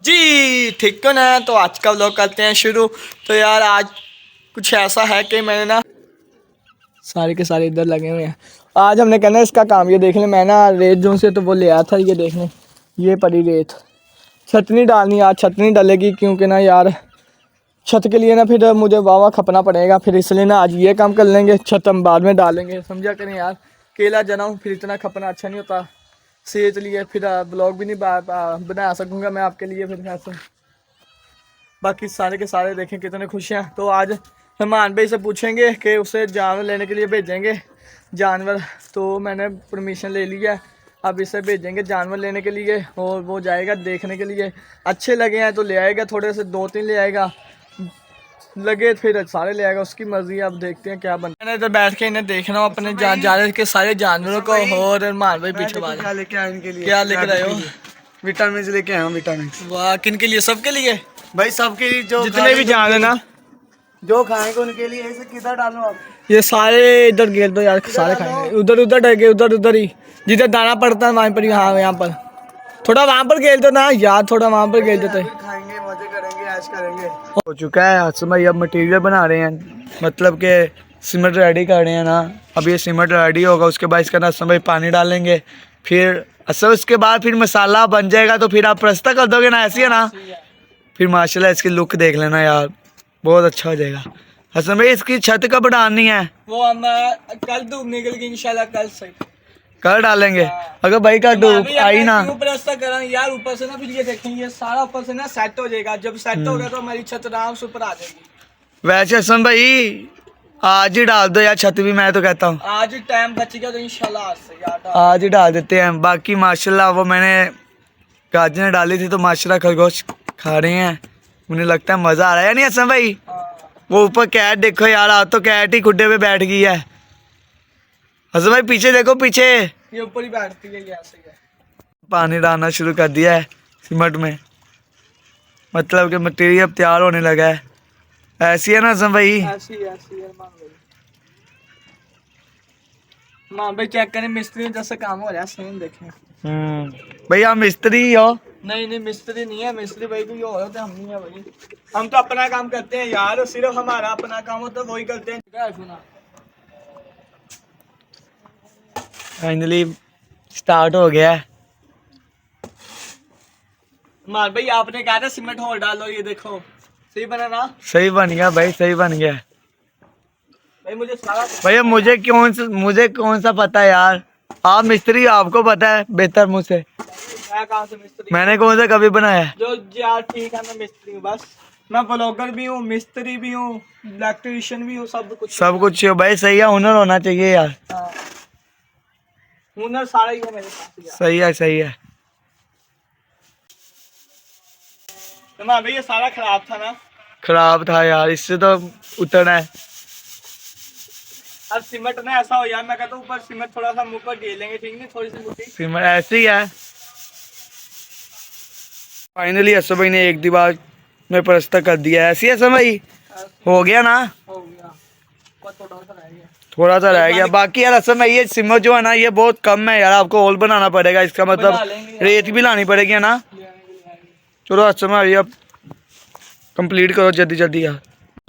जी ठीक हो ना। तो आज का व्लॉग करते हैं शुरू। तो यार आज कुछ ऐसा है कि मैंने ना सारे के सारे इधर लगे हुए हैं। आज हमने कहना इसका काम, ये देखने मैं ना रेत जो से तो वो ले आया था, ये देखने ये पड़ी रेत। छत नहीं डालनी, आज छत नहीं डलेगी क्योंकि ना यार छत के लिए ना फिर मुझे वावा खपना पड़ेगा, फिर इसलिए ना आज ये काम कर लेंगे, छत हम बाद में डालेंगे। समझा करें यार, केला जना हूँ फिर इतना खपना अच्छा नहीं होता सेहत लिए, फिर ब्लॉग भी नहीं बना सकूँगा मैं आपके लिए फिर ऐसे। बाकी सारे के सारे देखें कितने खुश हैं। तो आज मेहमान भाई से पूछेंगे कि उसे जानवर लेने के लिए भेजेंगे जानवर। तो मैंने परमिशन ले ली है, अब इसे भेजेंगे जानवर लेने के लिए और वो जाएगा देखने के लिए। अच्छे लगे हैं तो ले आएगा, थोड़े से 2-3 ले आएगा, लगे फिर सारे ले आएगा, उसकी मर्जी है। अब देखते हैं क्या बनता है। मैंने इधर बैठ के इन्हें देखना हूँ अपने जानवर के सारे जानवरों को। और मान भाई पीछे बात क्या लेके आए इनके लिए? क्या लेकर रहे हो? विटामिन लेके आया हूँ। विटामिन वाह, किन के लिए? सबके लिए भाई, सबके लिए जो जितने भी जान है ना, जो खाएंगे उनके लिए। ऐसे किधर डालो आप? ये सारे इधर घेर दो यार, सारे खाएंगे। उधर उधर डर गए, उधर उधर ही जिधर दाना पड़ता है वहीं पर ही। हाँ यहाँ पर थोड़ा वहाँ पर खेल दो ना यार, थोड़ा वहाँ पर खेल देते। खाएंगे, मजे करेंगे, ऐश करेंगे। हो चुका है हसन भाई, अब मटेरियल बना रहे हैं, मतलब कि सीमेंट रेडी कर रहे हैं ना। अब ये सीमेंट रेडी होगा, उसके बाद इसका ना हसन भाई पानी डालेंगे, फिर असल उसके बाद फिर मसाला बन जाएगा तो फिर आप प्रस्ता कर दोगे ना, ऐसी है ना। फिर माशाल्लाह इसकी लुक देख लेना यार, बहुत अच्छा हो जाएगा। हसन भाई इसकी छत कब डालनी है? वो हम कल धूप निकल गई इंशाल्लाह, कल से कल डालेंगे। अगर भाई का धूप आई ना ऊपर ऐसा करा यार, ऊपर से ना फिर ये देखेंगे ये सारा ऊपर से ना सेट हो जाएगा। जब सेट होगा तो हमारी छत आराम से ऊपर आ जाएगी। वैसे हसन भाई आज ही डाल दो यार छत भी, मैं तो कहता हूँ आज टाइम बच गया तो इंशाल्लाह आज से यार आज ही डाल देते हैं। बाकी माशाल्लाह वो मैंने गाजरें डाली थी तो माशाल्लाह खरगोश खा रहे हैं, मुझे लगता है मजा आ रहा है नहीं हसन भाई? वो ऊपर कैट देखो यार, आज तो कैट ही खुड्डे पे बैठ गई है। हसन भाई पीछे देखो, पीछे ये ऊपर ही बैठती है, ऐसे ही है। पानी डालना शुरू कर दिया है सीमेंट में, मतलब कि मटेरियल तैयार होने लगा है। ऐसी है ना हसन भाई? ऐसी है मान भाई चेक करें, मिस्त्री जैसा काम हो रहा है, सेम देखें। भाई आप मिस्त्री ही हो? नहीं मिस्त्री नहीं है, मिस्त्री भाई कोई और होता है, हम नहीं है भाई। हम तो अपना काम करते हैं यार, सिर्फ हमारा अपना काम होता है वही करते हैं। फाइनली स्टार्ट हो गया है। मान भाई आपने कहा था सीमेंट होल डालो, ये देखो सही बना ना? सही बन गया भाई, सही बन गया भाई। मुझे सारा भैया, मुझे कौन सा पता है यार, आप मिस्त्री हो, आपको पता है बेहतर मुझसे। मैं कहाँ से मिस्त्री? मैंने कौन सा कभी बनाया है? जो यार ठीक है, मैं मिस्त्री हूँ बस। मैं ब्लॉगर भी हूँ, मिस्त्री भी हूँ, इलेक्ट्रीशियन भी हूँ, सब कुछ हो भाई, सही है, हुनर होना चाहिए यार। हाँ। हुनर सारा ही है मेरे पास यार। सही है, सही है। तो मैं भाई ये सारा खराब था ना? खराब था यार, इससे तो उतरना है। अब सीमेंट ना ऐसा हो यार, मैं कहता हूँ ऊपर सीमेंट थोड़ा सा मुंह पर गेलेंगे, ठीक नहीं? थोड़ी सी मुट्ठी सीमेंट ऐसे ही है। फाइनली हसन भाई ने एक दीवार में प्लास्टर कर दिया है। ऐसी है हसन भाई? हो गया ना? हो गया, थोड़ा सा रह गया। थोड़ा सा रह गया। बाकी यार हसन भाई ये सीमेंट जो है ना, ये बहुत कम है यार, आपको होल बनाना पड़ेगा, इसका मतलब रेत भी लानी पड़ेगी है ना। चलो हसन भाई अब कंप्लीट करो जल्दी जल्दी यार।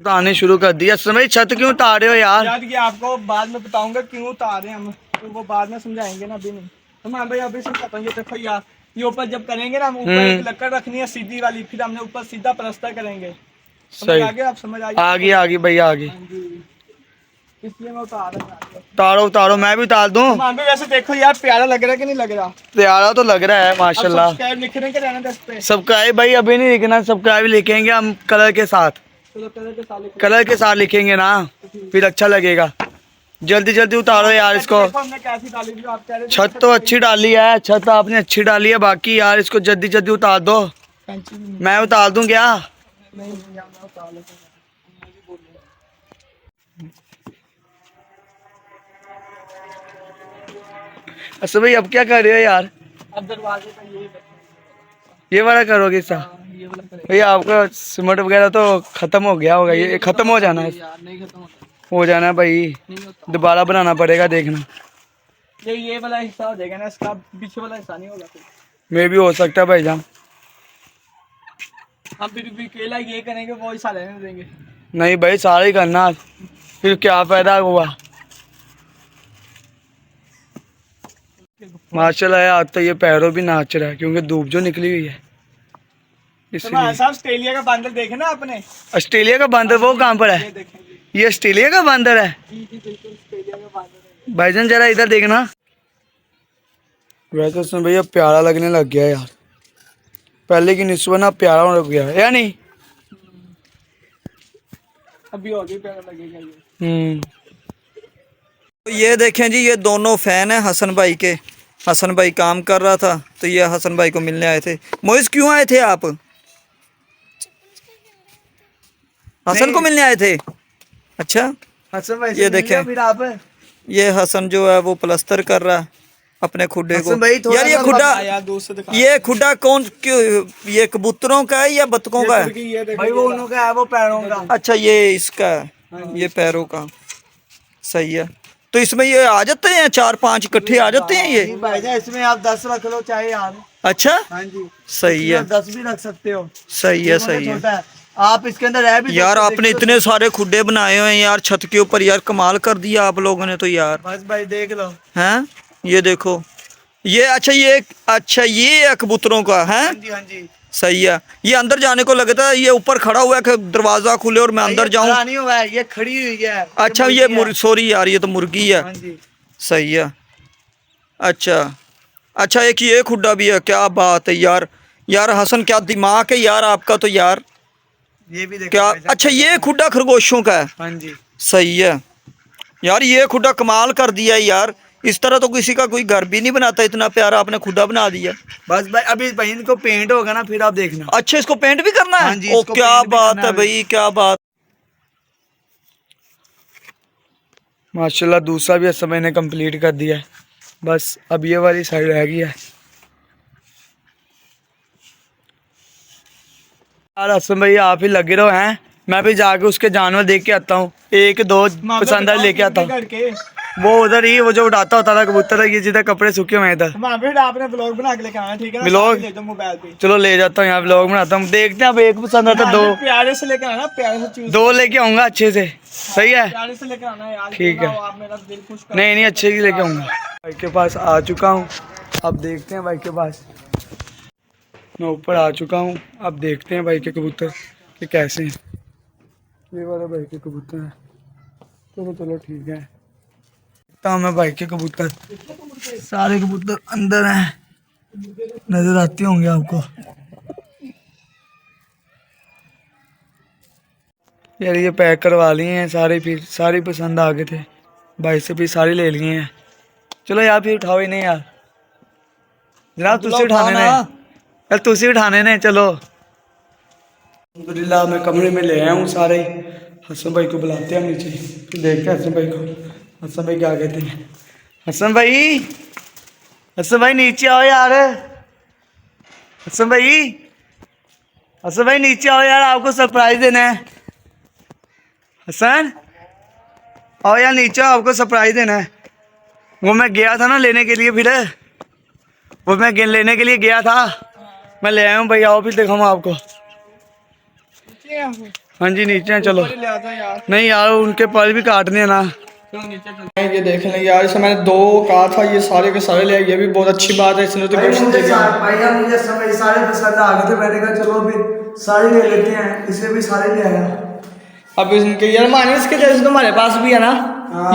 उतारने शुरू कर दिया। हसन भाई छत क्यों उतार रहे हो यार? यार ये आपको बाद में बताऊंगा क्यों उतार रहे हैं हम, तो वो बाद में समझाएंगे ना, अभी नहीं। तो मैं भाई अभी समझाता हूँ। ये देखो यार, ये ऊपर जब करेंगे ना, हम ऊपर एक लकड़ रखनी है सीधी वाली, फिर हमने ऊपर सीधा प्लास्टर करेंगे। सही, आगे आप समझ आगे भाई आगे। इसलिए मैं उतार रहा हूँ। उतारो उतारो, मैं भी उतार दूं। वैसे देखो यार, प्यारा लग रहा है कि नहीं लग रहा? प्यारा तो लग रहा है माशाल्लाह। सब्सक्राइब लिख रहे हैं रहना दस पे। सब्सक्राइब भाई अभी नहीं लिखना, सब्सक्राइब लिखेंगे हम कलर के साथ, कलर के साथ लिखेंगे ना, फिर अच्छा लगेगा। जल्दी जल्दी उतारो यार इसको। हमने कैसी डाली थी, आप कह रहे थे छत तो अच्छी डाली है, छत आपने अच्छी डाली है, बाकी यार इसको जल्दी जल्दी उतार दो। मैं उतार दूं क्या? नहीं मैं उतार लेता हूँ। अच्छा भाई अब क्या कर रहे हो यार? अब दरवाजे पे ये वाला करोगे सा? ये वाला करेंगे। भैया आपका सीमेंट वगैरह तो खत्म हो गया होगा, ये खत्म हो जाना है। यार नहीं खत्म होता, हो जाना है भाई, नहीं होता। दोबारा बनाना पड़ेगा देखना। ये वाला हिस्सा हो जाएगा ना, इसका पीछे वाला हिस्सा नहीं होगा फिर। मे भी हो सकता है भाईजान। हम फिर भी अकेला ये करेंगे, वो हिस्सा लेने देंगे। नहीं भाई सारा ही करना, फिर क्या फायदा हुआ। माशाल्लाह यार तो ये पैरों भी नाच रहा है क्योंकि धूप जो निकली हुई है तो इसलिए। साहब ऑस्ट्रेलिया का बंदर देखे ना आपने? ऑस्ट्रेलिया का बंदर वो कहाँ पर ये है? देखेंगे ये ऑस्ट्रेलिया का बंदर है? जी बिल्कुल ऑस्ट्रेलिया का बंदर है। भाईजान जरा इधर देखना। वैसे उसमें भैया प्यारा लगने लग गया यार, पहले की निस्बत ना प्यारा होने लग गया है या नहीं? अभी और भी प्यारा लगेगा ये। तो ये देखें जी, ये दोनों फैन हैं हसन भाई के। हसन भाई काम कर रहा था तो ये हसन भाई को मिलने आए थे। मोइस क्यों आए थे आप? हसन को मिलने आए थे? अच्छा, हसन भाई ये देखें, फिर आप ये हसन जो है वो प्लस्तर कर रहा है अपने खुड्डे को। हसन भाई थोड़ा यार ये सा खुड्डा, यार दूर से दिखा। ये खुड्डा कौन क्यों, ये कबूतरों का है या बतखों का है? ये देखो भाई वो उन्हों का है, वो पैरों का। अच्छा ये इसका है, ये पैरों का। सही है। तो इसमें ये आ जाते हैं 4-5 इकट्ठे आ जाते हैं ये? भाईजान इसमें आप 10 रख लो चाहे यार। अच्छा हाँ जी सही है, 10 भी रख सकते हो। सही है, सही है। छोटा है, आप इसके अंदर रह भी यार सकते हो, आपने देखो। इतने सारे खुड्डे बनाए हुए हैं यार छत के ऊपर, यार कमाल कर दिया आप लोगों ने तो यार। बस भाई देख लो। हैं ये देखो, ये अच्छा ये है कबूतरों का है। हाँ जी हाँ जी। सही है। ये अंदर जाने को लगता है, ये ऊपर खड़ा हुआ है कि दरवाजा खुले और मैं अंदर ये जाऊं? खड़ा नहीं हुआ है, ये खड़ी हुई है। अच्छा ये सॉरी यार, ये तो मुर्गी है। हाँ जी। सही है। अच्छा एक ये खुड्डा भी है, क्या बात है यार। यार हसन क्या दिमाग है यार आपका तो यार। ये भी देखो क्या भाईजान। अच्छा ये खुड्डा खरगोशों का है? हाँ जी। सही है यार, ये खुड्डा कमाल कर दिया है यार। इस तरह तो किसी का कोई घर भी नहीं बनाता, इतना प्यारा आपने खुड्डा बना दिया। बस भाई अभी भाई इनको पेंट होगा ना फिर आप देखना। अच्छा इसको पेंट भी करना है? हाँ जी, ओ इसको क्या पेंट भी बात करना है है। भाई, क्या बात। माशाल्लाह दूसरा भी इस समय ने कंप्लीट कर दिया है, बस अब ये वाली साइड रह गई है। यार असम भाई आप ही लगे रहो हैं, मैं भी जाके उसके जानवर देख के आता हूँ, एक दो पसंद लेके आता हूँ। वो उधर ही वो जो उड़ाता होता था कबूतर, ये जिधर कपड़े सूखे हुए हैं इधर। वहाँ पे आपने ब्लॉग बना के लेके आना, ठीक है ना? ब्लॉग? साथ में ले जाओ मोबाइल पे। चलो ले जाता हूँ, यहाँ ब्लॉग बनाता हूँ, देखते हैं अब एक पसंद आता है, दो प्यारे से लेके आना, प्यारे से चूज। दो लेके आऊंगा अच्छे से। सही है, प्यारे से लेके आना यार। ठीक है। आप मेरा दिल खुश कर। नहीं अच्छे की लेके आऊंगा। भाई के पास आ चुका हूँ, अब देखते हैं भाई के पास। मैं ऊपर आ चुका हूँ, अब देखते हैं भाई के कबूतर कि कैसे हैं। ये वाला भाई के कबूतर है, चलो ठीक है। देखता हूँ मैं भाई के कबूतर, सारे कबूतर अंदर हैं, नजर आते होंगे आपको। यार ये पैक करवा लिए हैं सारे, फिर सारे पसंद आ गए थे भाई से, फिर सारे ले लिए हैं। चलो यार फिर उठाओ ही नहीं यार जनाब, तुझसे उठाने ने यार, तुझसे उठाने ने। चलो अल्हम्दुलिल्लाह मैं कमरे में ले आया हूँ सारे। हसन भाई को बुलाते हैं नीचे, फिर देखते हैं हसन भाई को, हसन भाई क्या कहते हैं। हसन भाई, हसन भाई नीचे आओ यार। हसन भाई, हसन भाई नीचे आओ यार, आपको सरप्राइज देना है। हसन आओ यार नीचे, आपको सरप्राइज देना है। वो मैं गया था ना लेने के लिए, फिर वो मैं लेने के लिए गया था, मैं ले आया हूँ भाई। आओ फिर दिखाऊँ आपको। हाँ जी नीचे हैं, चलो। नहीं यार उनके पर भी काटने हैं ना। ये देख लें यार, इसे मैंने दो कहा था, ये सारे के सारे ले आए। ये भी बहुत अच्छी बात है, इसने तो गिफ्ट दे दिया। मुझे समय सारे पसंद आ गए थे, मैंने कहा चलो अभी सारे ले लेते हैं, इसलिए भी सारे ले आया। अब इनके यार मानिए, इसके जैसे तुम्हारे पास भी है ना।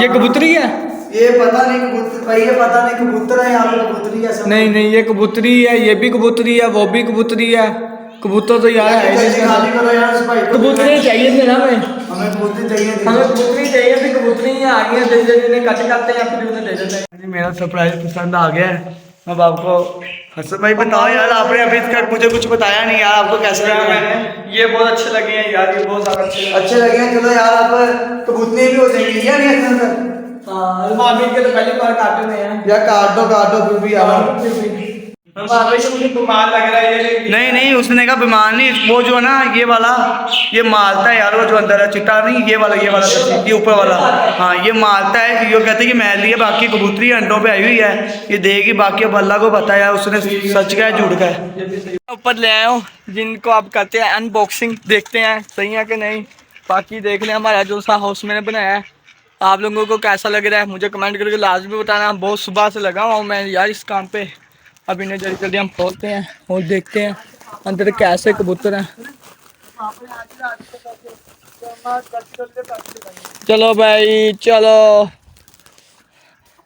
ये कबूतरी है? ये पता नहीं कबूतर भाई, ये पता नहीं कबूतर है, यहाँ पे कबूतरी है सब। नहीं ये कबूतरी है, ये भी कबूतरी है, वो भी कबूतरी है। कबूतर तो यार है ही इसका। खाली करो यार उस भाई को। कबूतरी चाहिए थे ना हमें, हमें कबूतरी चाहिए थी। हमें कबूतरी चाहिए थी। कबूतरी आ गई है, जल्दी कट करते हैं फिर उन्हें दे देते हैं। जी मेरा सरप्राइज पसंद आ गया है। अब आपको हसन भाई बताओ यार, आपने अभी तक मुझे कुछ बताया नहीं यार, आपको कैसे लगा? मैंने ये बहुत अच्छे लगे हैं यार, ये बहुत ज्यादा अच्छे लगे हैं। चलो यार आप कबूतरी भी हो जाएंगी या नहीं अंदर? हाँ, के तो पहली बार काटे में हैं। या काट दो फिर भी यार। मुझे बीमार लग रहा है ये। नहीं नहीं, उसने कहा बीमार नहीं, वो जो है ना ये वाला, ये मारता है यार, वो जो अंदर है चिट्टा नहीं, ये वाला ये ऊपर वाला, हाँ ये मारता है। ये कहते हैं कि मैल है, बाकी कबूतरी अंडों पे आई हुई है, ये देगी, बाकी अब अल्लाह को पता है उसने सच का है झूठ का है। ऊपर ले आया हूँ जिनको आप करते हैं अनबॉक्सिंग, देखते हैं सही है कि नहीं। बाकी देख लें हमारा जो सा हाउस मैंने बनाया है, आप लोगों को कैसा लग रहा है मुझे कमेंट करके लाजमी बताना। बहुत सुबह से लगा हुआ हूँ मैं यार इस काम पे। अब इन्हें जल्दी जल्दी हम खोलते हैं और देखते हैं अंदर कैसे कबूतर हैं। चलो भाई चलो,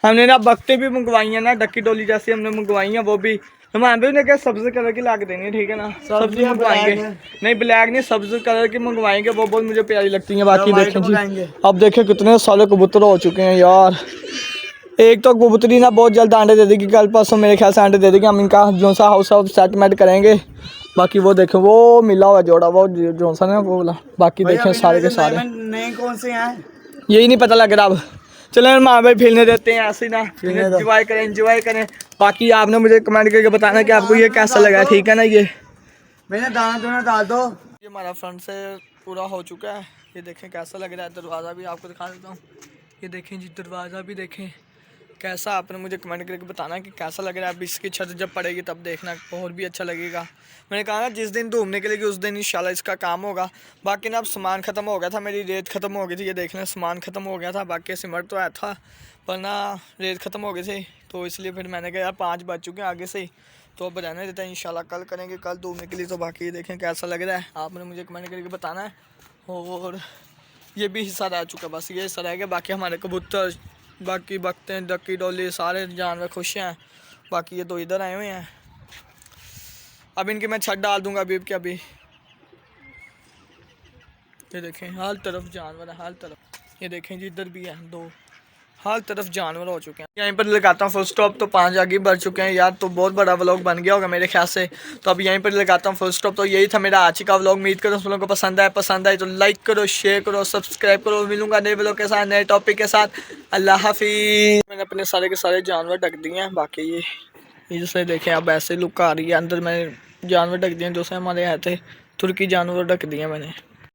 हमने ना बख्ते भी मंगवाई है ना, डक्की डोली जैसी हमने मंगवाई है, वो भी हमारे भी ने क्या सब्ज कलर की ला के देनी है, ठीक है ना। सब्जी मंगवाएंगे, नहीं ब्लैक नहीं, सब्ज कलर की मंगवाएंगे, वो बहुत मुझे प्यारी लगती है। बाकी देखें जी, अब देखें कितने सारे कबूतर हो चुके हैं यार। एक तो कबूतरी ना बहुत जल्द अंडे दे देगी, कल परसों मेरे ख्याल से अंडे दे देगी। हम इनका जो सा हाउस है सेटमेंट करेंगे। बाकी वो देखें वो मिला हुआ जोड़ा, वो जो सा ना वो वाला। बाकी देखें सारे के सारे नए कौन से हैं यही नहीं पता लग रहा। अब चलें माँ भाई फिरने देते हैं ऐसे ना, एंजॉय करें। बाकी आपने मुझे कमेंट करके बताना कि आपको ये कैसा लगा, ठीक है ना। ये मैंने दाना डाल दो। ये हमारा फ्रंट से पूरा हो चुका है, ये देखें कैसा लग रहा है। दरवाज़ा भी आपको दिखा देता हूँ, ये देखें जी दरवाज़ा भी देखें कैसा। आपने मुझे कमेंट करके बताना कि कैसा लग रहा है। अब इसकी छत जब पड़ेगी तब देखना और भी अच्छा लगेगा। मैंने कहा ना जिस दिन धूप निकलेगी उस दिन इंशाल्लाह इसका काम होगा। बाकी ना अब सामान ख़त्म हो गया था, मेरी रेत ख़त्म हो गई थी, ये देख लें सामान ख़त्म हो गया था। बाकी सीमेंट तो आया था पर ना रेत ख़त्म हो गई थी, तो इसलिए फिर मैंने कहा यार 5 बज चुके हैं आगे से ही, तो अब रहने देते हैं, इंशाल्लाह कल करेंगे। कल धूप निकली तो बाकी ये देखें कैसा लग रहा है, आपने मुझे कमेंट करके बताना है। और ये भी हिस्सा रह चुका, बस ये हिस्सा रह गया। बाकी हमारे कबूतर, बाकी बकते हैं, डक्की डोली, सारे जानवर खुश हैं। बाकी ये तो इधर आए हुए हैं, अब इनकी मैं छत डाल दूंगा अभी के अभी। ये देखें हर तरफ जानवर है, हर तरफ। ये देखें जी इधर भी है 2, हर तरफ जानवर हो चुके हैं। यहीं पर लगाता हूँ फुल स्टॉप, तो 5 आगे बढ़ चुके हैं यार, तो बहुत बड़ा व्लॉग बन गया होगा मेरे ख्याल से। तो अब यहीं पर लगाता हूँ फुल स्टॉप। तो यही था मेरा आज का व्लॉग, उम्मीद करो तुम लोगों को पसंद आए तो लाइक करो, शेयर करो, सब्सक्राइब करो। मिलूंगा नए व्लॉग के साथ, नए टॉपिक के साथ। अल्लाह हाफिज़। मैंने अपने सारे के सारे जानवर ढक दिए हैं। बाकी ये जैसे देखें अब ऐसे लुक आ रही है, अंदर मैंने जानवर ढक दिए जो से हमारे आए थे, तुर्की जानवर ढक दिए मैंने।